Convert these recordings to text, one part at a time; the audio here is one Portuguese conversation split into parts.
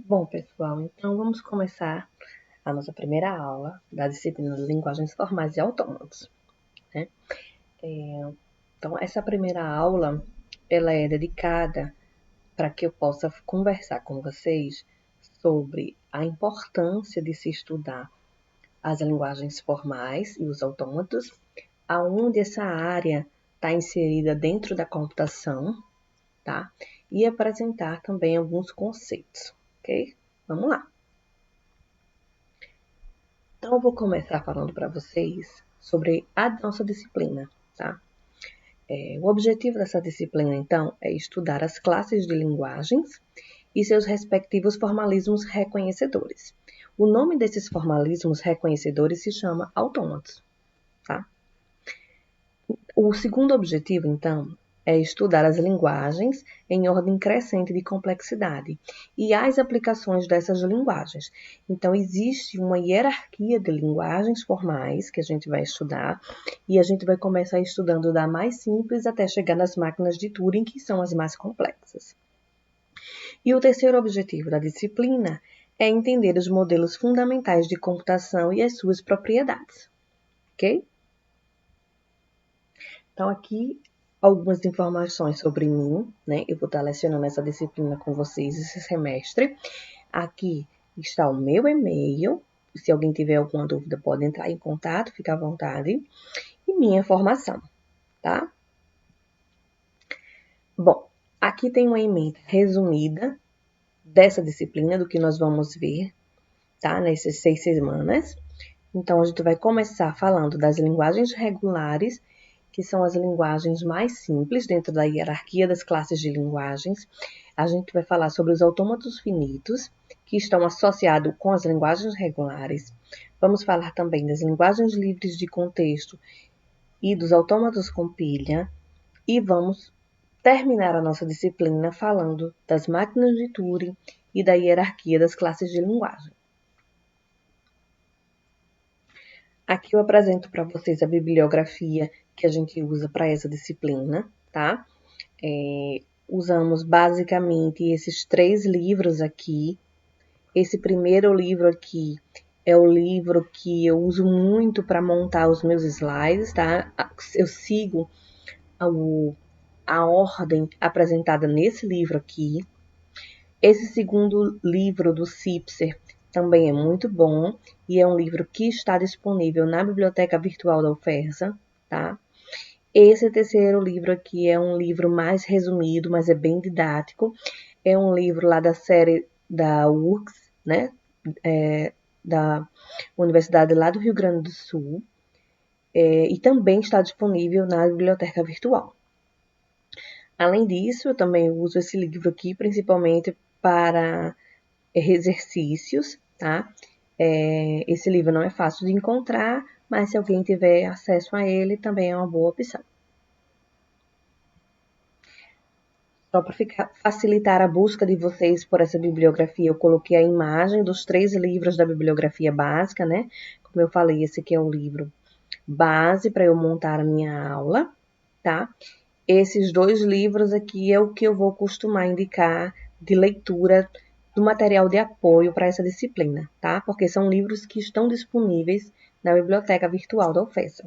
Bom, pessoal, então vamos começar a nossa primeira aula da disciplina de linguagens formais e autômatos, né? Então, essa primeira aula, ela é dedicada para que eu possa conversar com vocês sobre a importância de se estudar as linguagens formais e os autômatos, aonde essa área está inserida dentro da computação, tá? E apresentar também alguns conceitos, ok? Vamos lá. Então, eu vou começar falando para vocês sobre a nossa disciplina, tá? O objetivo dessa disciplina, então, é estudar as classes de linguagens e seus respectivos formalismos reconhecedores. O nome desses formalismos reconhecedores se chama autômatos, tá? O segundo objetivo, então, é estudar as linguagens em ordem crescente de complexidade e as aplicações dessas linguagens. Então, existe uma hierarquia de linguagens formais que a gente vai estudar e a gente vai começar estudando da mais simples até chegar nas máquinas de Turing, que são as mais complexas. E o terceiro objetivo da disciplina é entender os modelos fundamentais de computação e as suas propriedades, ok? Então, aqui algumas informações sobre mim, né? Eu vou estar lecionando essa disciplina com vocês esse semestre. Aqui está o meu e-mail. Se alguém tiver alguma dúvida, pode entrar em contato, fica à vontade. E minha formação, tá? Bom, aqui tem uma ementa resumida dessa disciplina, do que nós vamos ver, tá? Nessas 6 semanas. Então, a gente vai começar falando das linguagens regulares, que são as linguagens mais simples dentro da hierarquia das classes de linguagens. A gente vai falar sobre os autômatos finitos, que estão associados com as linguagens regulares. Vamos falar também das linguagens livres de contexto e dos autômatos com pilha. E vamos terminar a nossa disciplina falando das máquinas de Turing e da hierarquia das classes de linguagem. Aqui eu apresento para vocês a bibliografia que a gente usa para essa disciplina, tá? Usamos basicamente esses 3 livros aqui. Esse primeiro livro aqui é o livro que eu uso muito para montar os meus slides, tá? Eu sigo a ordem apresentada nesse livro aqui. Esse segundo livro do Cipser também é muito bom e é um livro que está disponível na biblioteca virtual da UFERJ, tá? Esse terceiro livro aqui é um livro mais resumido, mas é bem didático. É um livro lá da série da URGS, né? Da Universidade lá do Rio Grande do Sul. E também está disponível na biblioteca virtual. Além disso, eu também uso esse livro aqui principalmente para exercícios, tá? Esse livro não é fácil de encontrar, mas se alguém tiver acesso a ele, também é uma boa opção. Só para facilitar a busca de vocês por essa bibliografia, eu coloquei a imagem dos 3 livros da bibliografia básica, né? Como eu falei, esse aqui é o livro base para eu montar a minha aula, tá? Esses 2 livros aqui é o que eu vou costumar indicar de leitura do material de apoio para essa disciplina, tá? Porque são livros que estão disponíveis na biblioteca virtual da UFESA.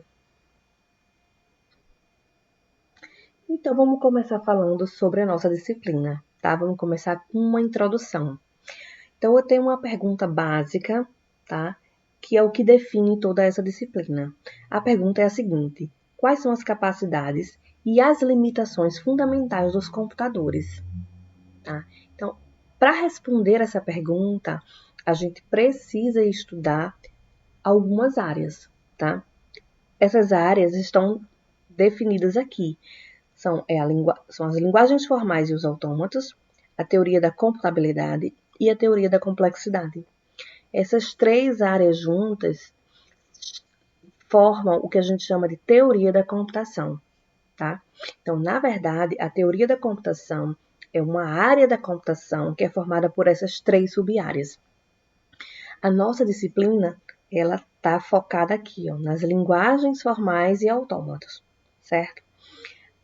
Então, vamos começar falando sobre a nossa disciplina, tá? Vamos começar com uma introdução. Então, eu tenho uma pergunta básica, tá? Que é o que define toda essa disciplina. A pergunta é a seguinte: quais são as capacidades e as limitações fundamentais dos computadores? Tá? Então, para responder essa pergunta, a gente precisa estudar algumas áreas, tá? Essas áreas estão definidas aqui. São as linguagens formais e os autômatos, a teoria da computabilidade e a teoria da complexidade. Essas 3 áreas juntas formam o que a gente chama de teoria da computação, tá? Então, na verdade, a teoria da computação é uma área da computação que é formada por essas 3 sub-áreas. A nossa disciplina, ela está focada aqui, ó, nas linguagens formais e autômatos, certo?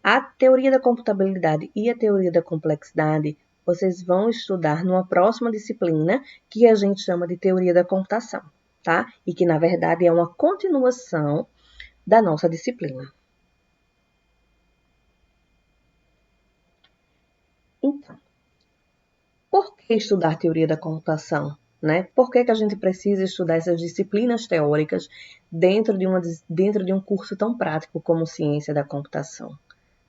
A teoria da computabilidade e a teoria da complexidade vocês vão estudar numa próxima disciplina que a gente chama de teoria da computação, tá? E que, na verdade, é uma continuação da nossa disciplina. Então, por que estudar teoria da computação? Né? Por que a gente precisa estudar essas disciplinas teóricas dentro de um curso tão prático como ciência da computação?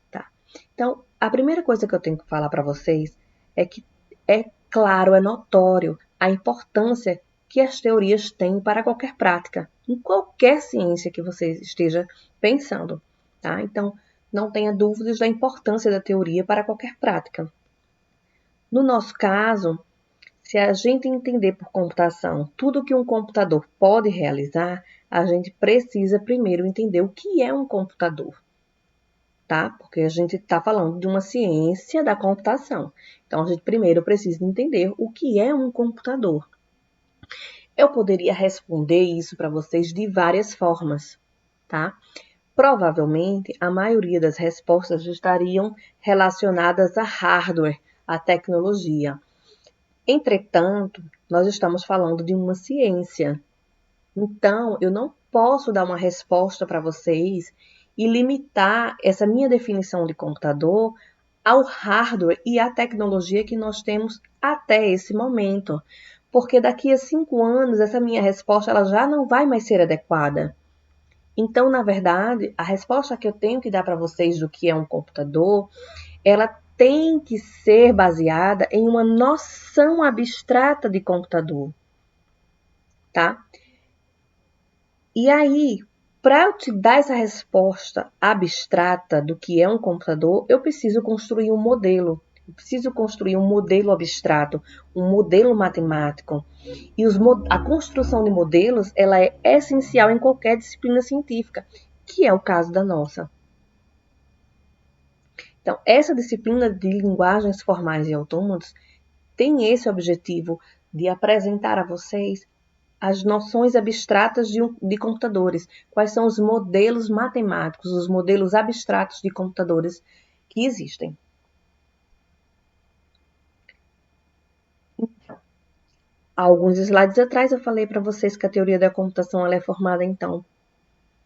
Tá? Então, a primeira coisa que eu tenho que falar para vocês é que é claro, é notório a importância que as teorias têm para qualquer prática, em qualquer ciência que você esteja pensando. Tá? Então, não tenha dúvidas da importância da teoria para qualquer prática. No nosso caso, se a gente entender por computação tudo que um computador pode realizar, a gente precisa primeiro entender o que é um computador, tá? Porque a gente está falando de uma ciência da computação. Então, a gente primeiro precisa entender o que é um computador. Eu poderia responder isso para vocês de várias formas, tá? Provavelmente, a maioria das respostas estariam relacionadas a hardware, a tecnologia. Entretanto, nós estamos falando de uma ciência. Então, eu não posso dar uma resposta para vocês e limitar essa minha definição de computador ao hardware e à tecnologia que nós temos até esse momento. Porque daqui a 5 anos, essa minha resposta ela já não vai mais ser adequada. Então, na verdade, a resposta que eu tenho que dar para vocês do que é um computador, ela tem que ser baseada em uma noção abstrata de computador, tá? E aí, para eu te dar essa resposta abstrata do que é um computador, eu preciso construir um modelo. Eu preciso construir um modelo abstrato, um modelo matemático. E a construção de modelos, ela é essencial em qualquer disciplina científica, que é o caso da nossa. Então, essa disciplina de linguagens formais e autômatos tem esse objetivo de apresentar a vocês as noções abstratas de computadores, quais são os modelos matemáticos, os modelos abstratos de computadores que existem. Então, há alguns slides atrás eu falei para vocês que a teoria da computação ela é formada, então,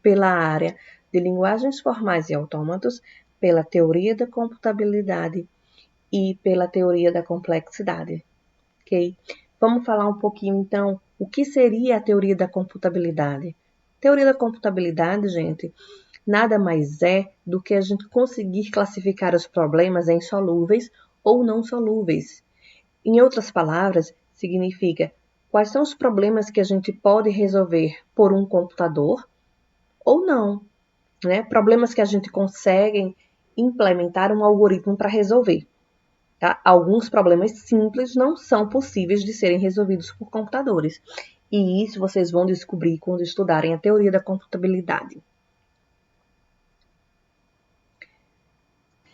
pela área de linguagens formais e autômatos, pela teoria da computabilidade e pela teoria da complexidade. Ok? Vamos falar um pouquinho, então, o que seria a teoria da computabilidade? Teoria da computabilidade, gente, nada mais é do que a gente conseguir classificar os problemas em solúveis ou não solúveis. Em outras palavras, significa quais são os problemas que a gente pode resolver por um computador ou não, né? Problemas que a gente consegue implementar um algoritmo para resolver. Tá? Alguns problemas simples não são possíveis de serem resolvidos por computadores. E isso vocês vão descobrir quando estudarem a teoria da computabilidade.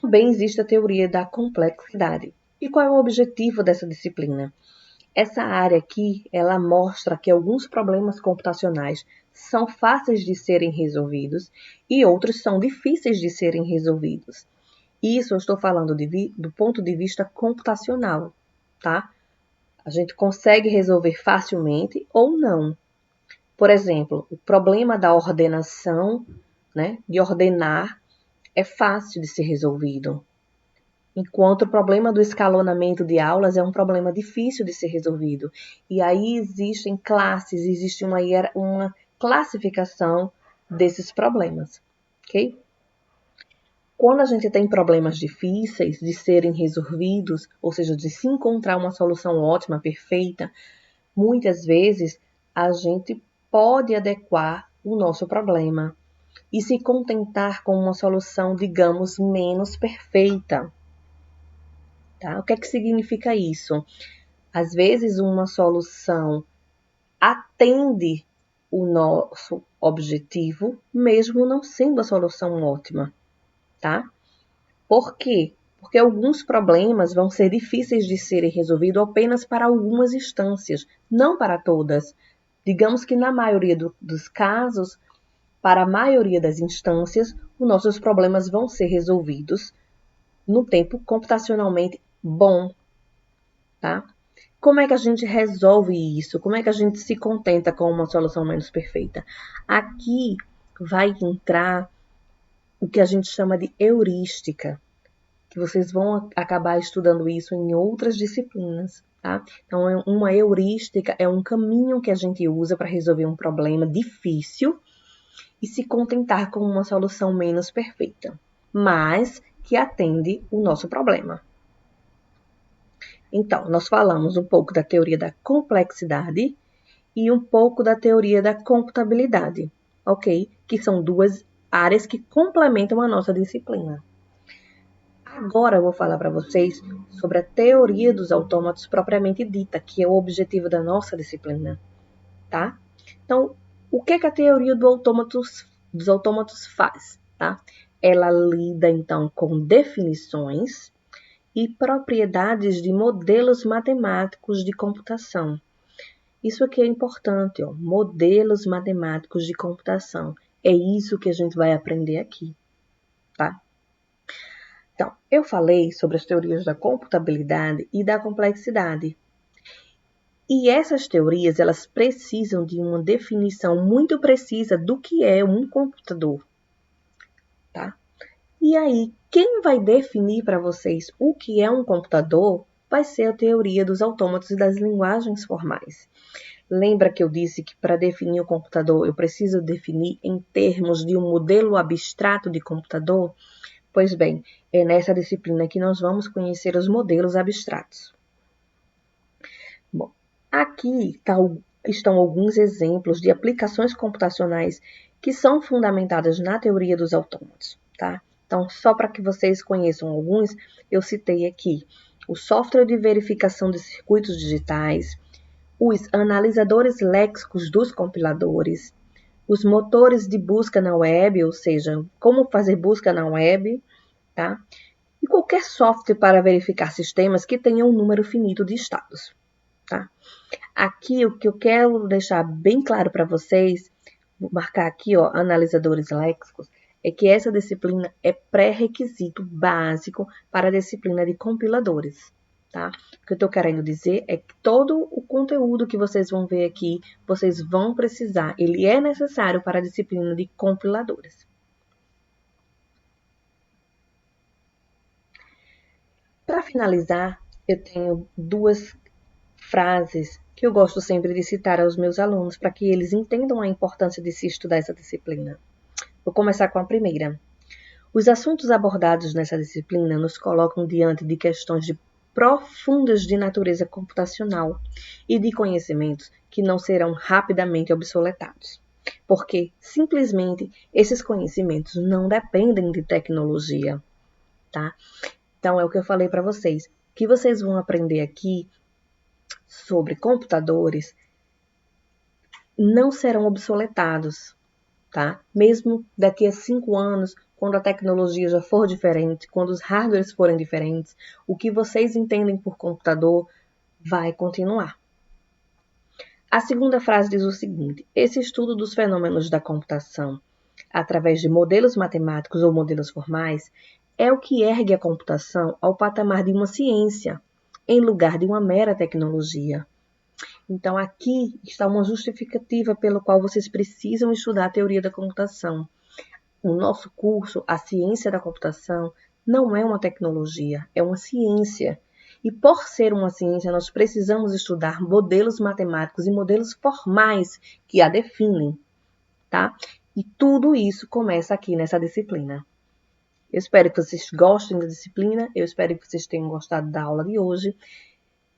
Também existe a teoria da complexidade. E qual é o objetivo dessa disciplina? Essa área aqui, ela mostra que alguns problemas computacionais são fáceis de serem resolvidos e outros são difíceis de serem resolvidos. Isso eu estou falando do ponto de vista computacional, tá? A gente consegue resolver facilmente ou não. Por exemplo, o problema da ordenação, né, de ordenar, é fácil de ser resolvido. Enquanto o problema do escalonamento de aulas é um problema difícil de ser resolvido. E aí existem classes, existe uma classificação desses problemas, ok? Quando a gente tem problemas difíceis de serem resolvidos, ou seja, de se encontrar uma solução ótima, perfeita, muitas vezes a gente pode adequar o nosso problema e se contentar com uma solução, digamos, menos perfeita. Tá? O que é que significa isso? Às vezes uma solução atende o nosso objetivo, mesmo não sendo a solução ótima, tá? Por quê? Porque alguns problemas vão ser difíceis de serem resolvidos apenas para algumas instâncias, não para todas. Digamos que na maioria dos casos, para a maioria das instâncias, os nossos problemas vão ser resolvidos no tempo computacionalmente bom, tá? Como é que a gente resolve isso? Como é que a gente se contenta com uma solução menos perfeita? Aqui vai entrar o que a gente chama de heurística, que vocês vão acabar estudando isso em outras disciplinas, tá? Então, uma heurística é um caminho que a gente usa para resolver um problema difícil e se contentar com uma solução menos perfeita, mas que atende o nosso problema. Então, nós falamos um pouco da teoria da complexidade e um pouco da teoria da computabilidade, ok? Que são duas áreas que complementam a nossa disciplina. Agora eu vou falar para vocês sobre a teoria dos autômatos propriamente dita, que é o objetivo da nossa disciplina, tá? Então, o que a teoria dos autômatos faz, tá? Ela lida, então, com definições e propriedades de modelos matemáticos de computação. Isso aqui é importante, ó, modelos matemáticos de computação. É isso que a gente vai aprender aqui, tá? Então, eu falei sobre as teorias da computabilidade e da complexidade. E essas teorias, elas precisam de uma definição muito precisa do que é um computador, tá? E aí, quem vai definir para vocês o que é um computador vai ser a teoria dos autômatos e das linguagens formais. Lembra que eu disse que para definir o computador eu preciso definir em termos de um modelo abstrato de computador? Pois bem, é nessa disciplina que nós vamos conhecer os modelos abstratos. Bom, aqui estão alguns exemplos de aplicações computacionais que são fundamentadas na teoria dos autômatos, tá? Então, só para que vocês conheçam alguns, eu citei aqui o software de verificação de circuitos digitais, os analisadores léxicos dos compiladores, os motores de busca na web, ou seja, como fazer busca na web, tá? E qualquer software para verificar sistemas que tenham um número finito de estados, tá? Aqui, o que eu quero deixar bem claro para vocês, vou marcar aqui, ó, analisadores léxicos, é que essa disciplina é pré-requisito básico para a disciplina de compiladores, tá? O que eu estou querendo dizer é que todo o conteúdo que vocês vão ver aqui, vocês vão precisar, ele é necessário para a disciplina de compiladores. Para finalizar, eu tenho duas frases que eu gosto sempre de citar aos meus alunos para que eles entendam a importância de se estudar essa disciplina. Vou começar com a primeira. Os assuntos abordados nessa disciplina nos colocam diante de questões profundas de natureza computacional e de conhecimentos que não serão rapidamente obsoletados, porque simplesmente esses conhecimentos não dependem de tecnologia, tá? Então é o que eu falei para vocês. O que vocês vão aprender aqui sobre computadores não serão obsoletados, tá? Mesmo daqui a 5 anos, quando a tecnologia já for diferente, quando os hardwares forem diferentes, o que vocês entendem por computador vai continuar. A segunda frase diz o seguinte: esse estudo dos fenômenos da computação, através de modelos matemáticos ou modelos formais, é o que ergue a computação ao patamar de uma ciência, em lugar de uma mera tecnologia. Então, aqui está uma justificativa pelo qual vocês precisam estudar a teoria da computação. O nosso curso, a ciência da computação, não é uma tecnologia, é uma ciência. E por ser uma ciência, nós precisamos estudar modelos matemáticos e modelos formais que a definem, tá? E tudo isso começa aqui nessa disciplina. Eu espero que vocês gostem da disciplina, eu espero que vocês tenham gostado da aula de hoje.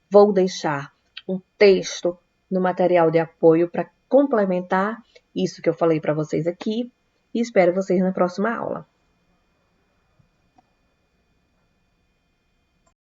Vou deixar um texto no material de apoio para complementar isso que eu falei para vocês aqui e espero vocês na próxima aula.